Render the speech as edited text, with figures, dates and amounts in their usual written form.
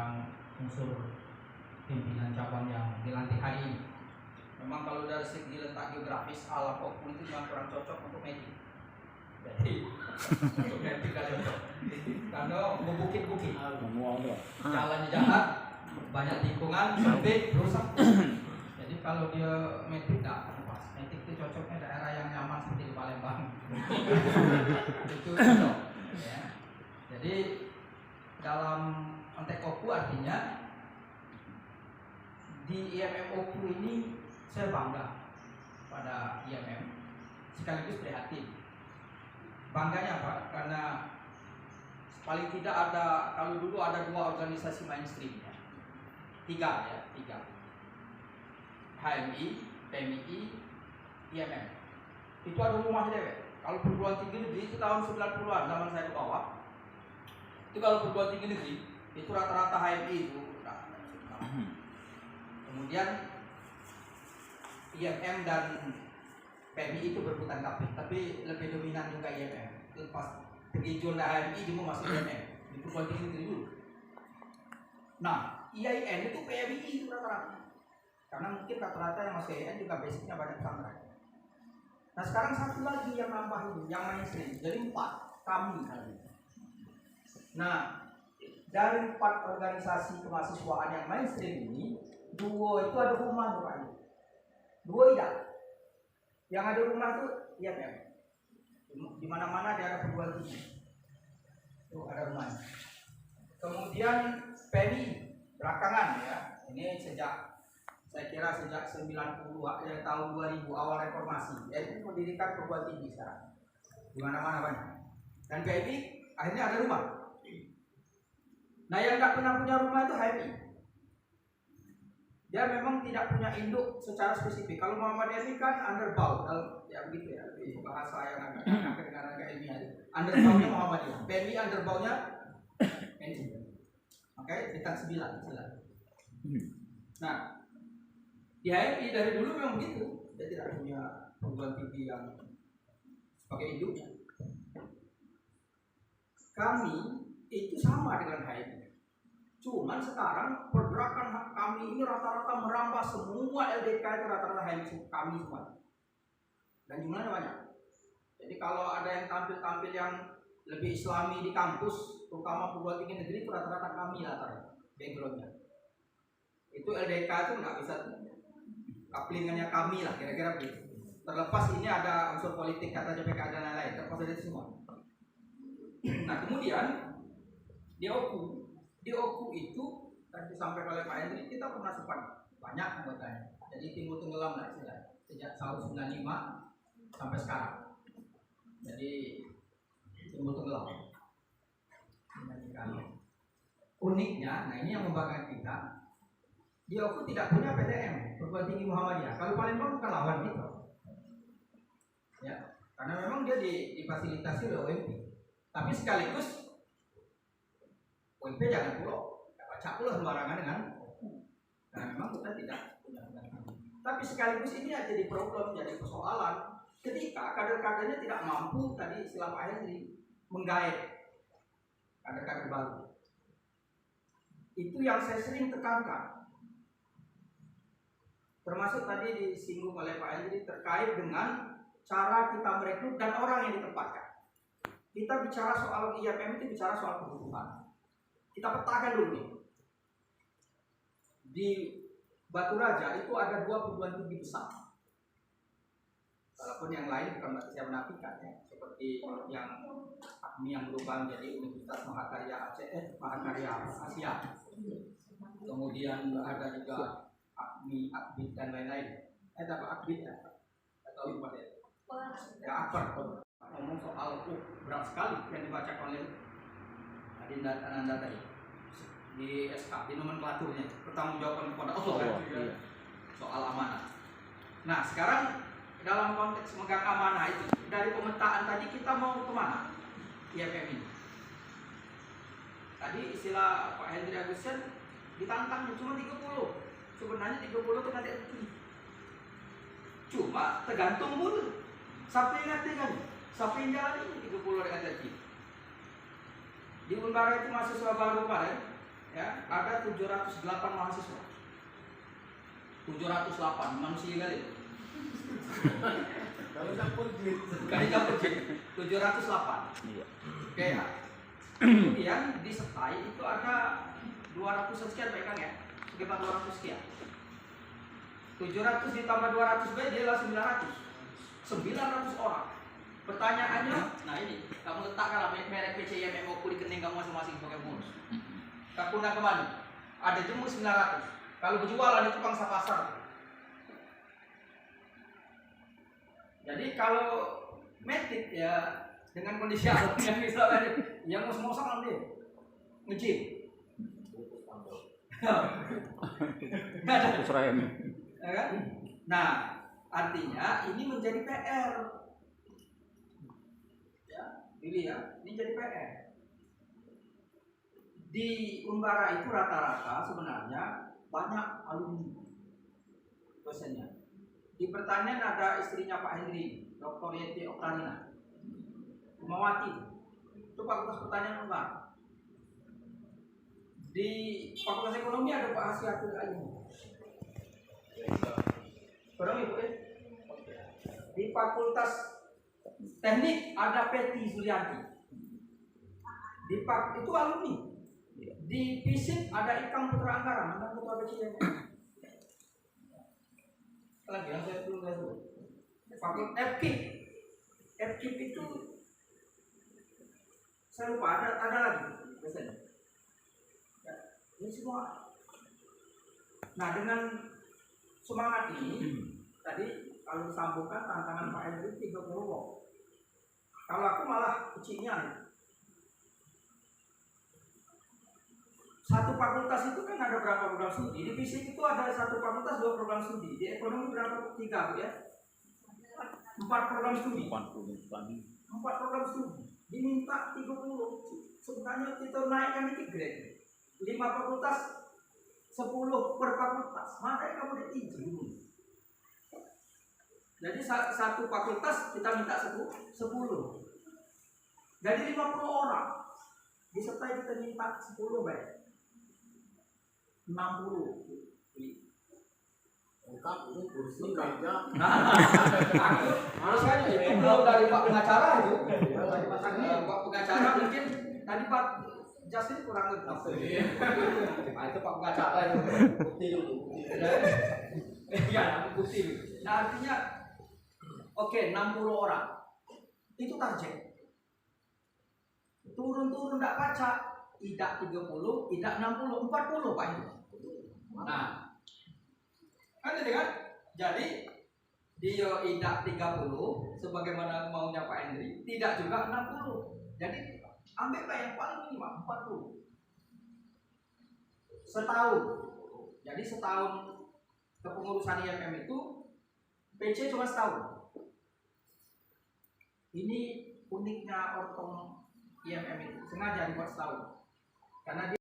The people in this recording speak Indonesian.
tentang unsur pimpinan cabang yang dilantik hari ini. Memang kalau dari segi letak geografis alam Kopu itu memang kurang cocok untuk medik. Jadi untuk medik gak cocok. Karena bukit-bukit, jalannya jahat, banyak tikungan, sempit, rusak. Jadi kalau dia medik tak pas. Medik itu cocoknya daerah yang nyaman seperti di Palembang. Itu cocok. Ya. Jadi dalam konteks Kopu artinya di IMM Kopu ini saya bangga pada IMM, sekaligus prihatin. Bangganya apa? Karena paling tidak ada, kalau dulu ada 2 organisasi mainstream ya. 3. HMI, PMI, IMM. Itu ada rumah dewek. Kalau perguruan tinggi negeri itu tahun 90-an zaman saya ke bawah. Itu kalau perguruan tinggi negeri itu rata-rata HMI itu. Kemudian IMM dan PMI itu berputar kapit, tapi lebih dominan juga IMM. Itu pas pergi zona HMI cuma masuk IMM di perguruan tinggi negeri dulu. Nah, IAIN itu PMI itu rata-rata. Karena mungkin rata-rata yang masuk IAIN juga basicnya banyak pesantren. Nah sekarang satu lagi yang nambah ini, yang mainstream. Jadi 4 kami. Nah dari 4 organisasi kemahasiswaan yang mainstream ini, 2 itu ada rumah rupanya. 2 tidak. Yang ada rumah itu IMM. Di mana-mana dia ada perguruan tinggi. Tuh ada rumahnya. Kemudian PMI belakangan ya. Ini saya kira sejak 90 ya, tahun 2000 awal reformasi. Itu mendirikan perguruan tinggi sekarang. Di mana-mana banyak. Dan PMI akhirnya ada rumah. Nah yang nggak pernah punya rumah itu HMI. Dia memang tidak punya induk secara spesifik. Kalau Muhammadiyah ini kan underbound, ya begitu ya, bahasa yang agak kedengaran agak ilmiah. Underboundnya Muhammadiyah, PMI underboundnya NU. Oke, bintang 9. Nah, di HMI dari dulu memang begitu. Dia tidak punya perguruan tinggi yang sebagai induknya. Kami itu sama dengan HMI. Cuman sekarang pergerakan kami ini rata-rata merambah semua LDK itu rata-rata HMI kami semua. Dan jumlahnya banyak. Jadi kalau ada yang tampil-tampil yang lebih islami di kampus, terutama perguruan tinggi negeri itu rata-rata kami rata-rata backgroundnya. Itu LDK itu nggak bisa kaplingannya kami lah kira-kira begitu. Terlepas ini ada unsur politik kata JPK dan lain-lain, terlepas dari itu semua. Nah kemudian di OKU itu tadi disampaikan oleh Pak Hendri, kita pernah sempat banyak anggotanya. Jadi timbul tenggelam lah sejak tahun 95 sampai sekarang. Jadi timbul tenggelam. Uniknya, nah ini yang membanggakan kita. Di OKU tidak punya PTM, perguruan tinggi Muhammadiyah. Kalau Palembang bukan lawan kita. Ya, karena memang dia difasilitasi oleh OMP. Tapi sekaligus OMP jangan pulau, baca pulau sembarangan dengan. Nah memang kita tidak punya. Tapi sekaligus ini jadi problem, jadi persoalan ketika kader-kadernya tidak mampu tadi istilah Pak Hendri menggait kader-kader baru. Itu yang saya sering tekankan. Termasuk tadi disinggung oleh Pak Hendri terkait dengan cara kita merekrut dan orang yang ditempatkan. Kita bicara soal IMM itu bicara soal kebutuhan. Kita petakan dulu nih. Di Batu Raja itu ada 2 perguruan tinggi besar. Walaupun yang lain bukan berarti saya menafikan ya. Seperti yang berubah menjadi Universitas Mahakarya Asia. Kemudian ada juga Akbid dan lain-lain. Ada Akbid ya? Atau lupa ya? Ya Akbar. Ngomong soal berat sekali yang dibacakan oleh Adinda Ananda tadi di SK, di nomenklaturnya pertanggungjawaban kepada Allah ya. Soal amanah. Nah sekarang dalam konteks megang amanah itu dari pemetaan tadi kita mau kemana IMM ini? Tadi istilah Pak Hendri Agustian ditantang cuma 30. Sebenarnya 30 itu nanti cuma tergantung dulu. Siapa yang ngerti kan? Siapa yang jalan ini 30 dengan tertib? Di Unbara itu mahasiswa baru kemarin ya, ada 708 mahasiswa. 708 manusia kali. Kalau campur duit. Kali campur duit. 708. Iya. Oke ya. Kemudian di setai itu ada 200 sekian Pak Kang ya. Sekitar 200 sekian. 700 ditambah 200 dia adalah 900 orang. Pertanyaannya, nah ini, kamu letakkan merek PCI MMO di kening kamu masing-masing sebagai bonus. Kamu nak kemana? Ada jumlah 900. Kalau berjualan itu pangsa pasar. Jadi kalau metit ya dengan kondisi alam yang misalnya yang ngos-ngosan nanti ngejim. Nggak ada. Ya kan? Nah, artinya ini menjadi PR. Ya, pilih ya, ini jadi PR. Di Unbara itu rata-rata sebenarnya banyak alumni dosennya. Di pertanian ada istrinya Pak Hendri, Dr. Yeti Oktanina, Umawati. Itu Fakultas Pertanian Unbara. Di Fakultas Ekonomi ada Pak Hasyatul Aini. Barang Ibu Di Fakultas Teknik ada Peti Sulianti. Itu alumni. Di FISIP ada Ikang Putra Angkara, mantan ketua PCM. Lagi yang saya belum tahu. Fakultas FKIP itu saya lupa ada lagi biasanya. Ya, ini semua. Nah dengan semangat ini tadi kalau disambungkan tantangan Pak Hendri 30 wong. Kalau aku malah kecilnya nih. Satu fakultas itu kan ada berapa program studi? Di fisik itu ada satu fakultas 2 program studi. Di ekonomi berapa? 3 ya? 4 program studi. 4 program studi. Diminta 30. Sebenarnya kita naikkan ini grade. 5 fakultas 10 per fakultas. Makanya kamu udah izin. Jadi satu fakultas kita minta 10. Jadi 50 orang. Disertai kita minta 10 baik. 60. Lengkap ini kursi kerja. Aku saya itu belum dari Pak pengacara itu. Dari Pak pengacara mungkin tadi Pak Justin kurang lebih. Nah, itu Pak pengacara itu. Bukti dulu. Iya, bukti. Nah artinya, oke 60 orang. Itu target. Turun-turun tidak baca. Tidak 30, tidak 60, 40 Pak itu. Nah, kan itu kan? Jadi dia tidak 30 sebagaimana maunya Pak Hendri, tidak juga 60. Jadi ambillah yang paling minimal 40. Setahun. Jadi setahun kepengurusan IMM itu PC cuma setahun. Ini uniknya ortom IMM itu sengaja dibuat setahun. Karena dia